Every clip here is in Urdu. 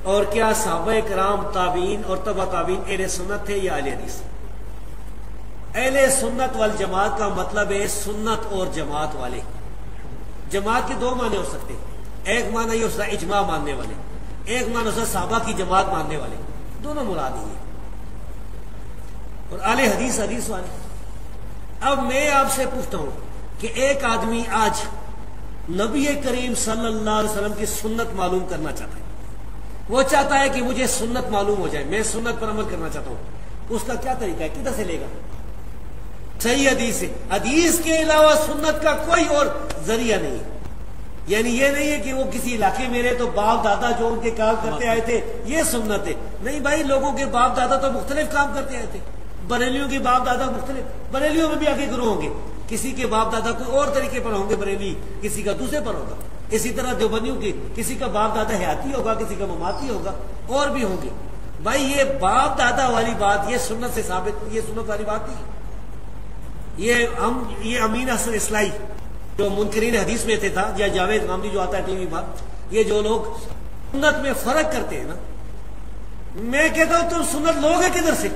اور کیا صحابہ کرام تابعین اور تبع تابعین اہل سنت تھے یا اہل حدیث؟ اہل سنت والجماعت کا مطلب ہے سنت اور جماعت والے. جماعت کے دو معنی ہو سکتے ہیں. ایک معنی یہ ہوتا ہے اجماع ماننے والے، ایک معنی ہوتا ہے صحابہ کی جماعت ماننے والے. دونوں مراد ہی ہیں. اور اہل حدیث حدیث والے. اب میں آپ سے پوچھتا ہوں کہ ایک آدمی آج نبی کریم صلی اللہ علیہ وسلم کی سنت معلوم کرنا چاہتا ہے. وہ چاہتا ہے کہ مجھے سنت معلوم ہو جائے، میں سنت پر عمل کرنا چاہتا ہوں. اس کا کیا طریقہ ہے؟ کدھر سے لے گا؟ صحیح حدیث ہے. حدیث کے علاوہ سنت کا کوئی اور ذریعہ نہیں ہے. یعنی یہ نہیں ہے کہ وہ کسی علاقے میں رہے تو باپ دادا جو ان کے کام کرتے آئے تھے یہ سنت ہے. نہیں بھائی، لوگوں کے باپ دادا تو مختلف کام کرتے آئے تھے. بریلیوں کے باپ دادا مختلف، بریلیوں میں بھی آگے گروہ ہوں گے. کسی کے باپ دادا کوئی اور طریقے پر ہوں گے بریلی، کسی کا دوسرے پر ہوگا. اسی طرح دیوبندیوں کی کسی کا باپ دادا حیاتی ہوگا، کسی کا مماتی ہوگا، اور بھی ہوں گے. بھائی یہ باپ دادا والی بات یہ سنت سے ثابت، یہ سنت والی بات نہیں. یہ امین حسن اصلاحی جو منکرین حدیث میں تھا، یا جاوید غامدی جو آتا ہے ٹی وی پر، یہ جو لوگ سنت میں فرق کرتے ہیں نا، میں کہتا ہوں تم سنت لوگ ہیں کدھر سے؟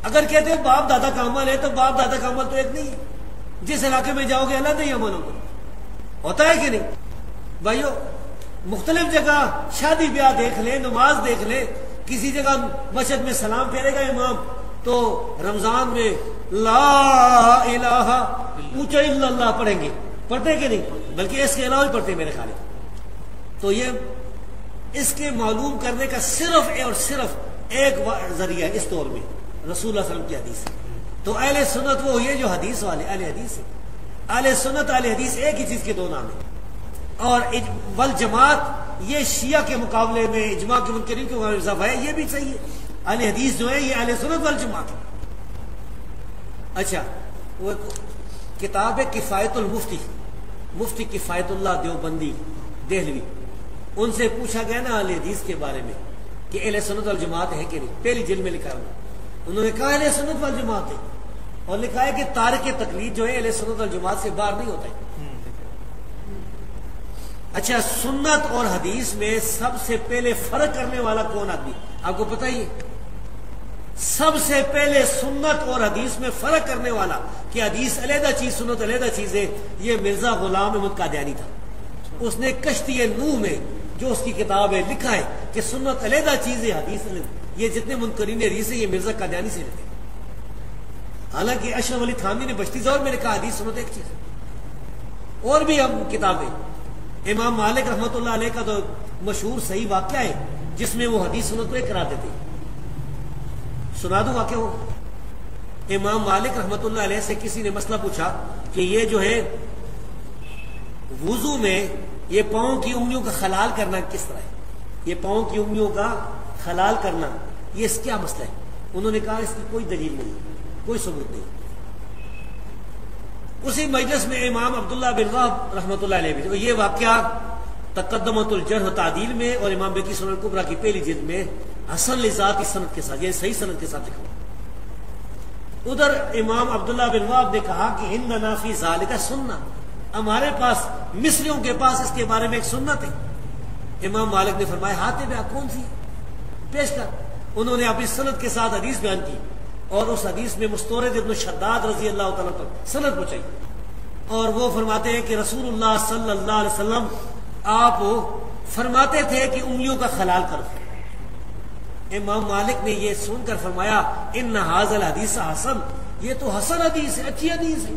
اگر کہتے ہو باپ دادا کا عمل ہے تو باپ دادا کا عمل تو ایک نہیں ہے. جس علاقے میں جاؤ گے الگ ہی عمل ہوتا ہے کہ نہیں؟ بھائیو مختلف جگہ شادی بیاہ دیکھ لیں، نماز دیکھ لیں. کسی جگہ مسجد میں سلام پھیرے گا امام تو رمضان میں لا الہ اونچا الا اللہ پڑھیں گے. پڑھتے کہ نہیں؟ بلکہ اس کے علاوہ بھی پڑھتے میرے خیال. تو یہ اس کے معلوم کرنے کا صرف اور صرف ایک ذریعہ اس دور میں رسول اللہ صلی اللہ علیہ وسلم کی حدیث ہے. تو اہل سنت وہ ہوئی ہے جو حدیث والے اہل حدیث ہے. اہل سنت اہل حدیث ایک ہی چیز کے دو نام ہیں. اور والجماعت یہ شیعہ کے مقابلے میں اجماع کے منکرین کے مقابلے میں اضافہ ہے. یہ بھی صحیح ہے. اہل حدیث جو ہے یہ اہل سنت والجماعت. اچھا، وہ کتاب ہے کفایت المفتی، مفتی کفایت اللہ دیوبندی دہلوی. ان سے پوچھا گیا نا اہل حدیث کے بارے میں کہ اہل سنت والجماعت ہے کہ نہیں. پہلی جلد میں لکھا ہے انہوں نے کہا اہل سنت والجماعت ہے، اور لکھا ہے کہ تارک تقلید جو ہے اہل سنت والجماعت سے باہر نہیں ہوتا ہے. اچھا، سنت اور حدیث میں سب سے پہلے فرق کرنے والا کون آدمی آپ کو پتہ ہی ہے؟ سب سے پہلے سنت اور حدیث میں فرق کرنے والا کہ حدیث علیحدہ چیز سنت علیحدہ چیز ہے، یہ مرزا غلام احمد قادیانی تھا. اس نے کشتی نوح میں جو اس کی کتاب ہے لکھا ہے کہ سنت علیحدہ چیز ہے، حدیث علیحدہ. یہ جتنے منکرین حدیث ہیں یہ مرزا قادیانی سے لیتے ہیں. حالانکہ اشرف علی تھانوی نے بشتی زور میں لکھا حدیث سنت ایک چیز ہے. اور بھی ہم کتابیں، امام مالک رحمۃ اللہ علیہ کا تو مشہور صحیح واقعہ ہے جس میں وہ حدیث سنت کو ایک کرا دیتے. سنا دوں واقعہ ہو. امام مالک رحمۃ اللہ علیہ سے کسی نے مسئلہ پوچھا کہ یہ جو ہے وضو میں یہ پاؤں کی انگلیوں کا خلال کرنا کس طرح ہے؟ یہ پاؤں کی انگلیوں کا خلال کرنا یہ کیا مسئلہ ہے؟ انہوں نے کہا اس کی کوئی دلیل نہیں، کوئی ثبوت نہیں. اسی مجلس میں امام عبداللہ بن وہب رحمۃ اللہ علیہ بھی. یہ واقعہ تقدمۃ الجرح و تعدیل میں اور امام بیہقی سنن الکبریٰ کی پہلی جلد میں حسن لذات کی سند کے ساتھ، یہ صحیح سند کے ساتھ لکھا. ادھر امام عبداللہ بن وہب نے کہا کہ عندنا فی ذالک سنہ، ہمارے پاس مصریوں کے پاس اس کے بارے میں ایک سنت ہے. امام مالک نے فرمایا ہاتھ میں کون سی پیش کر. انہوں نے اپنی سند کے ساتھ حدیث بیان کی اور اس حدیث میں مستورد ابن شداد رضی اللہ تعالیٰ پر سند پہنچائی. اور وہ فرماتے ہیں کہ رسول اللہ صلی اللہ علیہ وسلم آپ فرماتے تھے کہ انگلیوں کا خلال کرو. امام مالک نے یہ سن کر فرمایا ان ھذا الحدیث حسن، یہ تو حسن حدیث ہے، اچھی حدیث ہے.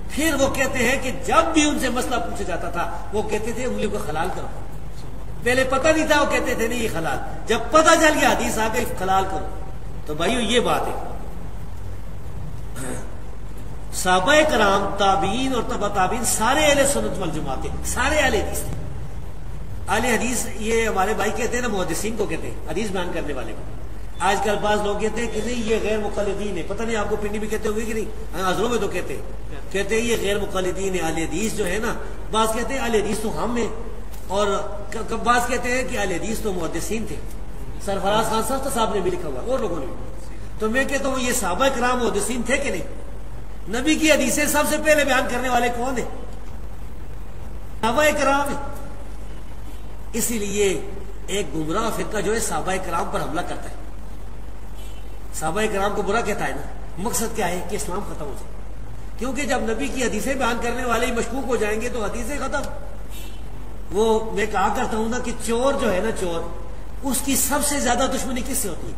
پھر وہ کہتے ہیں کہ جب بھی ان سے مسئلہ پوچھا جاتا تھا وہ کہتے تھے انگلیوں کو خلال کرو. پہلے پتہ نہیں تھا، وہ کہتے تھے نہیں یہ خلال. جب پتہ چل گیا حدیث آ گئی خلال کرو. تو بھائیو یہ بات ہے. صحابہ کرام تابعین اور تبع تابعین سارے اہل سنت والجماعت ہیں، سارے اہل حدیث ہیں. اہل حدیث یہ ہمارے بھائی کہتے ہیں نا، محدثین کو کہتے ہیں، حدیث بیان کرنے والے کو. آج کل بعض لوگ کہتے ہیں کہ نہیں یہ غیر مقلدین ہے. پتہ نہیں آپ کو پنڈی بھی کہتے ہوئے کہ نہیں، حضروں میں تو کہتے ہیں یہ غیر مقلدین ہے. اہل حدیث جو ہے نا، بعض کہتے ہیں اہل حدیث تو ہم ہیں، اور بعض کہتے ہیں کہ اہل حدیث تو محدثین تھے. سرفراز خان صاحب نے بھی لکھا ہوا اور لوگوں نے بھی. تو میں کہتا ہوں یہ صحابہ کرام محدثین تھے کہ نہیں؟ نبی کی حدیثیں سب سے پہلے بیان کرنے والے کون ہیں؟ صحابہ کرام ہیں. اسی لیے ایک گمراہ فرقہ جو ہے صحابہ کرام پر حملہ کرتا ہے، صحابہ کرام کو برا کہتا ہے نا، مقصد کیا ہے کہ اسلام ختم ہو جائے، کیونکہ جب نبی کی حدیثیں بیان کرنے والے ہی مشکوک ہو جائیں گے تو حدیثیں ختم۔ وہ میں کہا کرتا ہوں نا کہ چور جو ہے نا، چور، اس کی سب سے زیادہ دشمنی کس سے ہوتی ہے؟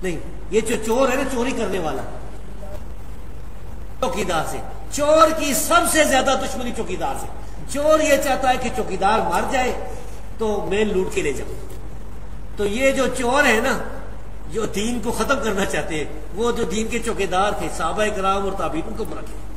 نہیں، یہ جو چور ہے نا، چوری کرنے والا، چوکیدار سے۔ چور کی سب سے زیادہ دشمنی چوکیدار سے۔ چور یہ چاہتا ہے کہ چوکیدار مر جائے تو میں لوٹ کے لے جاؤں۔ تو یہ جو چور ہے نا، جو دین کو ختم کرنا چاہتے ہیں، وہ جو دین کے چوکیدار تھے صحابہ کرام اور تابعین، ان کو برا کیا۔